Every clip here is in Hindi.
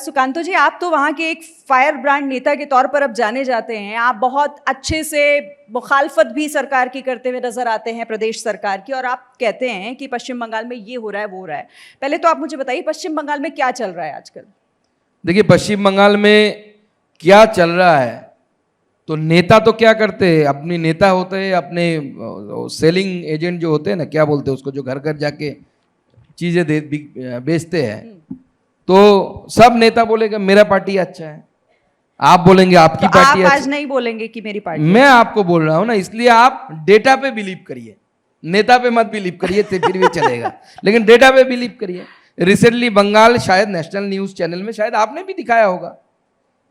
सुकांतो जी, आप तो वहाँ के एक फायर ब्रांड नेता के तौर पर अब जाने जाते हैं। आप बहुत अच्छे से मुखालफत भी सरकार की करते हुए नजर आते हैं, प्रदेश सरकार की, और आप कहते हैं कि पश्चिम बंगाल में ये हो रहा है वो हो रहा है। पहले तो आप मुझे बताइए पश्चिम बंगाल में क्या चल रहा है आजकल? देखिए, पश्चिम बंगाल में क्या चल रहा है तो नेता तो क्या करते हैं, अपनी नेता होते हैं, अपने सेलिंग एजेंट जो होते हैं ना, क्या बोलते हैं उसको, जो घर घर जाके चीजें बेचते हैं, तो सब नेता बोलेगा मेरा पार्टी अच्छा है, आप बोलेंगे आपकी तो पार्टी आप अच्छी। आज नहीं बोलेंगे कि मेरी पार्टी? मैं आपको बोल रहा हूं ना, इसलिए आप डेटा पे बिलीव करिए, नेता पे मत बिलीव करिए, तो फिर भी चलेगा, लेकिन डेटा पे बिलीव करिए। रिसेंटली बंगाल, शायद नेशनल न्यूज चैनल में शायद आपने भी दिखाया होगा,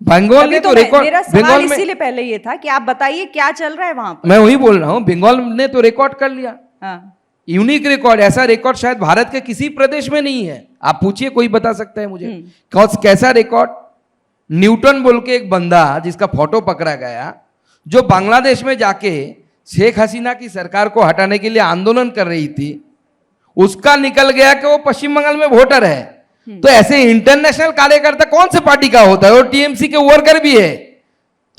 बंगाल ने तो रिकॉर्ड, मेरा सवाल इसीलिए पहले ये था कि आप बताइए क्या चल रहा है वहां पर। मैं वही बोल रहा हूं, बंगाल ने तो रिकॉर्ड कर लिया। हाँ। यूनिक रिकॉर्ड, ऐसा रिकॉर्ड शायद भारत के किसी प्रदेश में नहीं है। आप पूछिए, कोई बता सकता है मुझे कैसा रिकॉर्ड? न्यूटन बोल के एक बंदा जिसका फोटो पकड़ा गया, जो बांग्लादेश में जाके शेख हसीना की सरकार को हटाने के लिए आंदोलन कर रही थी, उसका निकल गया कि वो पश्चिम बंगाल में वोटर है। तो ऐसे इंटरनेशनल कार्यकर्ता कौन से पार्टी का होता है? वो टीएमसी के वर्कर भी है।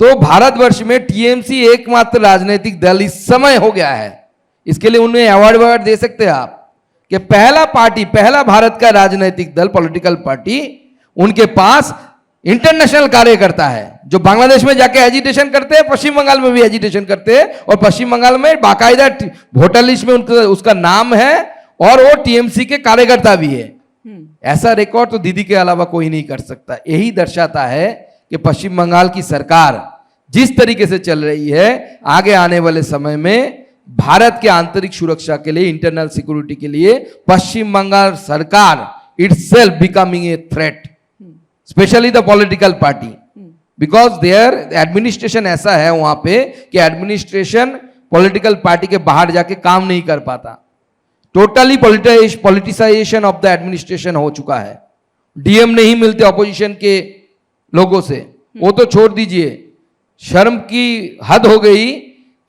तो भारतवर्ष में टीएमसी एकमात्र राजनीतिक दल इस समय हो गया है, इसके लिए उन्हें अवार्ड दे सकते हैं आप, कि पहला भारत का राजनीतिक दल, पॉलिटिकल पार्टी, उनके पास इंटरनेशनल कार्यकर्ता है, जो बांग्लादेश में जाके एजिटेशन करते हैं, पश्चिम बंगाल में भी एजिटेशन करते हैं, और पश्चिम बंगाल में बाकायदा वोटर लिस्ट में उसका नाम है, और वो टीएमसी के कार्यकर्ता भी है। ऐसा रिकॉर्ड तो दीदी के अलावा कोई नहीं कर सकता। यही दर्शाता है कि पश्चिम बंगाल की सरकार जिस तरीके से चल रही है, आगे आने वाले समय में भारत के आंतरिक सुरक्षा के लिए, इंटरनल सिक्योरिटी के लिए, पश्चिम बंगाल सरकार itself becoming a threat, specially the political party, because their administration ऐसा है वहां पे कि एडमिनिस्ट्रेशन पॉलिटिकल पार्टी के बाहर जाके काम नहीं कर पाता। Totally politicisation of the administration हो चुका है। डीएम नहीं मिलते ऑपोजिशन के लोगों से, वो तो छोड़ दीजिए, शर्म की हद हो गई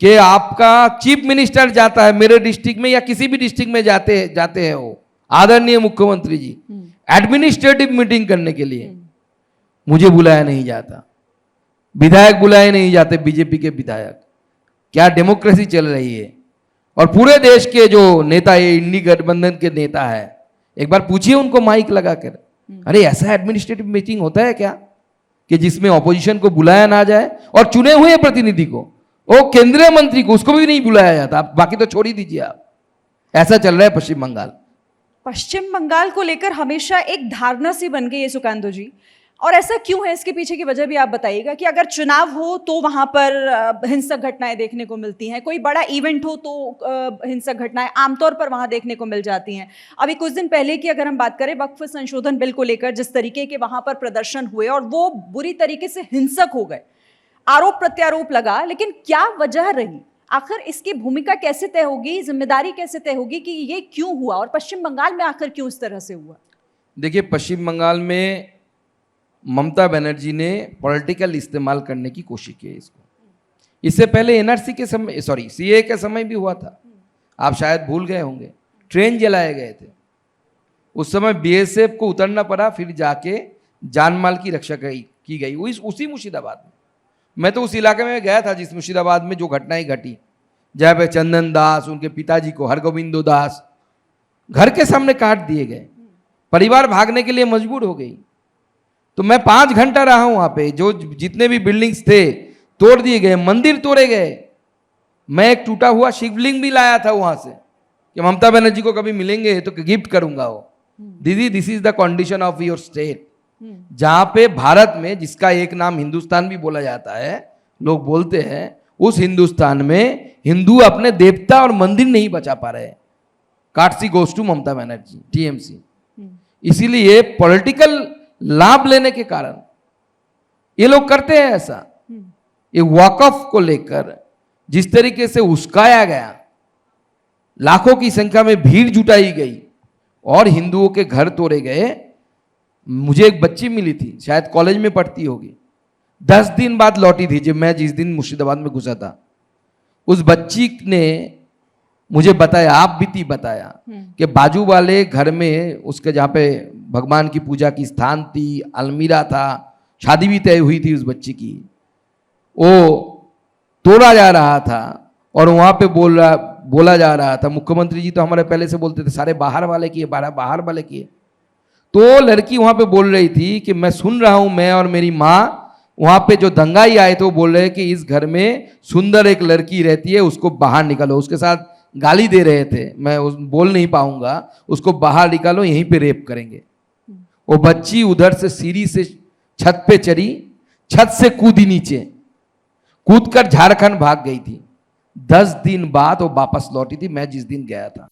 कि आपका चीफ मिनिस्टर जाता है मेरे डिस्ट्रिक्ट में या किसी भी डिस्ट्रिक्ट में जाते हैं वो आदरणीय मुख्यमंत्री जी, एडमिनिस्ट्रेटिव मीटिंग करने के लिए मुझे बुलाया नहीं जाता, विधायक बुलाए नहीं जाते, बीजेपी के विधायक। क्या डेमोक्रेसी चल रही है? और पूरे देश के जो नेता है, इंडी गठबंधन के नेता है, एक बार पूछिए उनको माइक लगाकर, अरे ऐसा एडमिनिस्ट्रेटिव मीटिंग होता है क्या कि जिसमें ऑपोजिशन को बुलाया ना जाए, और चुने हुए प्रतिनिधि को, वो केंद्रीय मंत्री को, उसको भी नहीं बुलाया जाता। बाकी तो छोड़ ही दीजिए आप। ऐसा चल रहा है पश्चिम बंगाल। पश्चिम बंगाल को लेकर हमेशा एक धारणा सी बन गई है सुकांतो जी, और ऐसा क्यों है? इसके पीछे की वजह भी आप बताइएगा कि अगर चुनाव हो तो वहां पर हिंसक घटनाएं देखने को मिलती हैं, कोई बड़ा इवेंट हो तो हिंसक घटनाएं आमतौर पर वहां देखने को मिल जाती हैं। अभी कुछ दिन पहले की अगर हम बात करें, वक्फ संशोधन बिल को लेकर जिस तरीके के वहां पर प्रदर्शन हुए और वो बुरी तरीके से हिंसक हो गए, आरोप प्रत्यारोप लगा, लेकिन क्या वजह रही? आखिर इसकी भूमिका कैसे तय होगी, जिम्मेदारी कैसे तय होगी कि ये क्यों हुआ, और पश्चिम बंगाल में आखिर क्यों इस तरह से हुआ? देखिए, पश्चिम बंगाल में ममता बनर्जी ने पॉलिटिकल इस्तेमाल करने की कोशिश की है इसको। इससे पहले एनआरसी के समय, सीए के समय भी हुआ था, आप शायद भूल गए होंगे, ट्रेन जलाए गए थे। उस समय बीएसएफ को उतरना पड़ा, फिर जाके जान माल की रक्षा की गई उसी मुर्शिदाबाद में। मैं तो उस इलाके में गया था जिस मुर्शिदाबाद में जो घटनाएं घटी, जहाँ पे चंदन दास, उनके पिताजी को हरगोविंदो दास घर के सामने काट दिए गए, परिवार भागने के लिए मजबूर हो गई। तो मैं 5 घंटा रहा हूं वहां पे, जो जितने भी बिल्डिंग्स थे तोड़ दिए गए, मंदिर तोड़े गए। मैं एक टूटा हुआ शिवलिंग भी लाया था वहां से कि ममता बनर्जी को कभी मिलेंगे तो गिफ्ट करूंगा वो। दीदी, this is the condition of your state. जहां पे भारत में, जिसका एक नाम हिंदुस्तान भी बोला जाता है, लोग बोलते हैं, उस हिंदुस्तान में हिंदू अपने देवता और मंदिर नहीं बचा पा रहे। Courtesy goes to Mamata Banerjee, TMC. इसीलिए पॉलिटिकल लाभ लेने के कारण ये लोग करते हैं ऐसा। ये वक़्फ़ को लेकर जिस तरीके से उस्काया गया, लाखों की संख्या में भीड़ जुटाई गई और हिंदुओं के घर तोड़े गए। मुझे एक बच्ची मिली थी, शायद कॉलेज में पढ़ती होगी, 10 दिन बाद लौटी थी, जब मैं जिस दिन मुर्शिदाबाद में घुसा था। उस बच्ची ने मुझे बताया, आप बीती बताया कि बाजू वाले घर में, उसके जहाँ पे भगवान की पूजा की स्थान थी, अलमीरा था, शादी भी तय हुई थी उस बच्ची की, वो तोड़ा जा रहा था और वहां पे बोला जा रहा था, मुख्यमंत्री जी तो हमारे पहले से बोलते थे सारे बाहर वाले किए, बाहर वाले किए। तो लड़की वहां पे बोल रही थी कि मैं सुन रहा हूं, मैं और मेरी माँ वहां पे जो दंगाई आए थे वो बोल रहे कि इस घर में सुंदर एक लड़की रहती है, उसको बाहर निकालो। उसके साथ गाली दे रहे थे, मैं बोल नहीं पाऊंगा, उसको बाहर निकालो, यहीं पे रेप करेंगे। वो बच्ची उधर से सीढ़ी से छत पे चढ़ी, छत से कूदी नीचे, कूदकर झारखंड भाग गई थी। 10 दिन बाद वो वापस लौटी थी, मैं जिस दिन गया था।